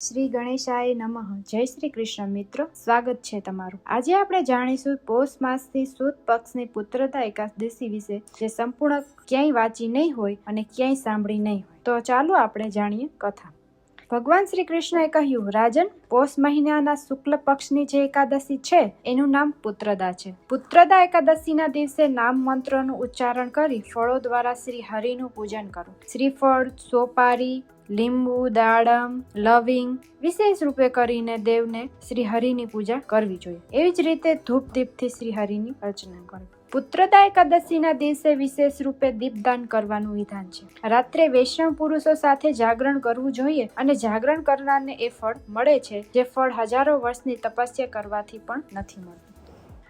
શ્રી ગણેશાય નમઃ. જય શ્રી કૃષ્ણ મિત્રો, સ્વાગત છે તમારું. આજે આપણે જાણીશું પોષ માસથી સુદ પક્ષની પુત્રદા એકાદશી વિશે, જે સંપૂર્ણ ક્યાંય વાંચી નહીં હોય અને ક્યાંય સાંભળી નહીં હોય. તો ચાલો આપણે જાણીએ કથા. ભગવાન શ્રી કૃષ્ણએ કહ્યું, રાજન, પોષ મહિનાના શુક્લ પક્ષની જે એકાદશી છે એનું નામ પુત્રદા છે. પુત્રદા એકાદશીના દિવસે નામ મંત્રનું ઉચ્ચારણ કરી ફળો દ્વારા શ્રી હરિનું પૂજન કરો. શ્રીફળ, સોપારી, લીંબુ, દાડમ, લવિંગ વિશેષ રૂપે કરીને દેવને શ્રી હરિની પૂજા કરવી જોઈએ. એવી જ રીતે ધૂપ દીપથી શ્રી હરિની અર્ચના કરવી. પુત્રદા એકાદશીના દિવસે વિશેષ રૂપે દીપદાન કરવાનું વિધાન છે. રાત્રે વૈષ્ણવ પુરુષો સાથે જાગરણ કરવું જોઈએ અને જાગરણ કરનારને એ ફળ મળે છે જે ફળ હજારો વર્ષની તપસ્યા કરવાથી પણ નથી મળતું.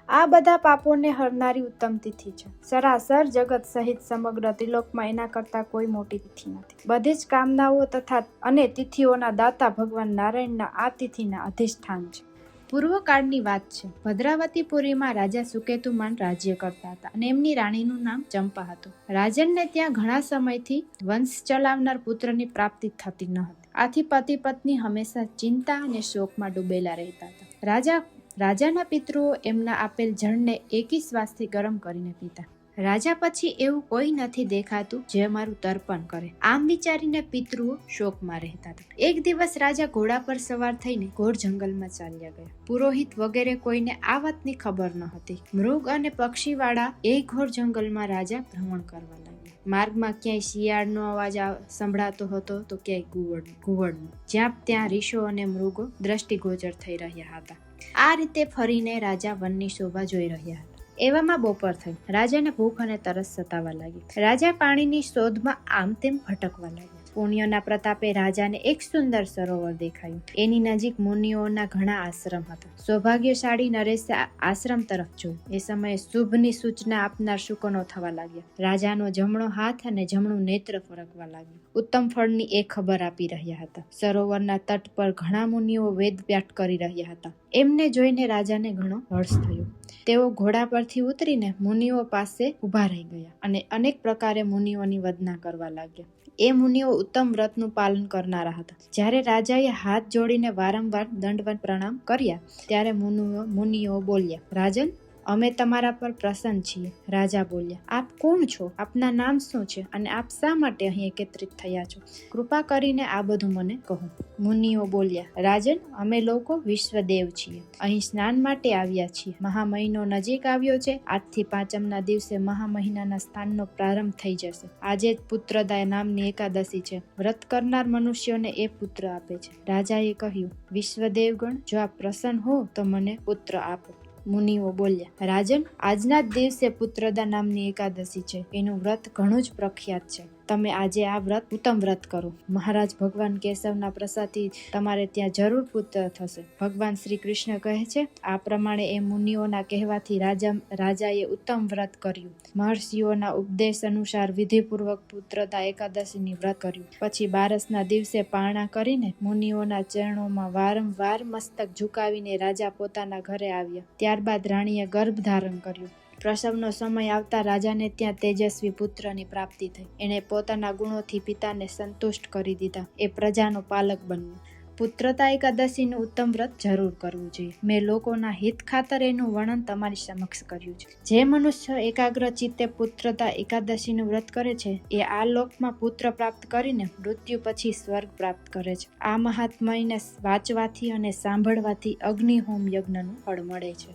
આ બધા પાપોને હરનારી ઉત્તમ તિથિ છે. સરાસર જગત સહિત સમગ્ર ત્રિલોકમાં એના કરતા કોઈ મોટી તિથિ નથી. બધી જ કામનાઓ તથા અને તિથિઓના દાતા ભગવાન નારાયણના આ તિથિના અધિષ્ઠાન છે. પૂર્વકાળની વાત છે. ભદ્રાવતીપુરીમાં રાજા સુકેતુમાન રાજ્ય કરતા હતા અને એમની રાણીનું નામ ચંપા હતું. રાજનને ત્યાં ઘણા સમયથી વંશ ચલાવનાર પુત્રની પ્રાપ્તિ થતી ન હતી. આથી પતિ પત્ની હંમેશા ચિંતા અને શોકમાં ડૂબેલા રહેતા હતા. રાજાના પિતૃઓ એમના આપેલ જળને એકી શ્વાસથી ગરમ કરીને પીતા. રાજા પછી એવું કોઈ નથી દેખાતું જે અમારું તર્પણ કરે, આમ વિચારીને પિતૃઓ શોકમાં રહેતા હતા. એક દિવસ રાજા ઘોડા પર સવાર થઈને ઘોર જંગલમાં ચાલ્યા ગયા. પુરોહિત વગેરે કોઈને આ વાતની ખબર ન હતી. મૃગ અને પક્ષીવાળા એ ઘોર જંગલમાં રાજા ભ્રમણ કરવા લાગ્યા. માર્ગમાં ક્યાંય શિયાળનો અવાજ સંભળાતો હતો તો ક્યાંય ઘુવડનો. જ્યાં ત્યાં રીછો અને મૃગો દ્રષ્ટિગોચર થઈ રહ્યા હતા. આ રીતે ફરીને રાજા વનની શોભા જોઈ રહ્યા હતા. એવામાં બપોર થઈ. રાજાને ભૂખ અને તરસ સતાવા લાગી. રાજા પાણીની શોધમાં આમ તેમ ભટકવા લાગ્યા. પુણ્યના પ્રતાપે રાજાને એક સુંદર સરોવર દેખાયું. એની નજીક મુનિઓના ઘણા આશ્રમ હતા. સૌભાગ્યશાળી નરેશે આશ્રમ તરફ જોયું. એ સમયે શુભની સૂચના આપનાર શુકનો થવા લાગ્યા. રાજાનો જમણો હાથ અને જમણું નેત્ર ફરકવા લાગ્યું. ઉત્તમ ફળની એ ખબર આપી રહ્યા હતા. સરોવરના તટ પર ઘણા મુનિઓ વેદ પાઠ કરી રહ્યા હતા. એમને જોઈને રાજાને ઘણો હર્ષ થયો. તેઓ ઘોડા પરથી ઉતરીને મુનિઓ પાસે ઉભા રહી ગયા અને અનેક પ્રકારે મુનિઓની વંદના કરવા લાગ્યા. એ મુનિઓ ઉત્તમ વ્રતનું પાલન કરનારા હતા. જ્યારે રાજાએ હાથ જોડીને વારંવાર દંડવત પ્રણામ કર્યા ત્યારે મુનિઓ બોલ્યા, રાજન, અમે તમારા પર પ્રસન્ન છીએ. રાજા બોલ્યા, આપ કોણ છો? આપના નામ શું છે અને આપ શા માટે અહીં એકત્રિત થયા છો? કૃપા કરીને આ બધું મને કહો. મુનિઓ બોલ્યા, રાજન, અમે લોકો વિશ્વદેવ છીએ. અહીં સ્નાન માટે આવ્યા છીએ. મહામહિનો નજીક આવ્યો છે. આજથી પાંચમના દિવસે મહામહિનાના સ્થાનનો પ્રારંભ થઈ જશે. આજે જ પુત્રદા નામની એકાદશી છે. વ્રત કરનાર મનુષ્યોને એ પુત્ર આપે છે. રાજાએ કહ્યું, વિશ્વદેવગણ, જો આપ પ્રસન્ન હો તો મને પુત્ર આપો. મુનિઓ બોલ્યા, રાજન, આજના જ દિવસે પુત્રદા નામની એકાદશી છે. એનું વ્રત ઘણું જ પ્રખ્યાત છે. તમે આજે આ ઉત્તમ વ્રત કરો. મહારાજ ભગવાન કેશવના પ્રસાદથી તમારે ત્યાં જરૂર પુત્ર થશે. ભગવાન શ્રી કૃષ્ણ કહે છે. આ પ્રમાણે એ મુનિઓના કહેવાથી રાજાએ ઉત્તમ વ્રત કર્યું. મહર્ષિઓના ઉપદેશ અનુસાર વિધિપૂર્વક પુત્રદા એકાદશીની વ્રત કર્યું. પછી બારસના દિવસે પારણા કરીને મુનિઓના ચરણોમાં વારંવાર મસ્તક ઝુકાવીને રાજા પોતાના ઘરે આવ્યા. ત્યારબાદ રાણીએ ગર્ભ ધારણ કર્યું. પ્રસવનો સમય આવતા રાજાને ત્યાં તેજસ્વી પુત્રની પ્રાપ્તિ થઈ. એણે પોતાના ગુણોથી પિતાને સંતુષ્ટ કરી દીધા. એ પ્રજાનો પાલક બન્યો. પુત્રદા એકાદશીનું ઉત્તમ વ્રત જરૂર કરવું જોઈએ. મેં લોકોના હિત ખાતર એનું વર્ણન તમારી સમક્ષ કર્યું છે. જે મનુષ્ય એકાગ્ર ચિત્તે પુત્રદા એકાદશીનું વ્રત કરે છે એ આ લોકમાં પુત્ર પ્રાપ્ત કરીને મૃત્યુ પછી સ્વર્ગ પ્રાપ્ત કરે છે. આ મહાત્મયને વાંચવાથી અને સાંભળવાથી અગ્નિહોમ યજ્ઞનું ફળ મળે છે.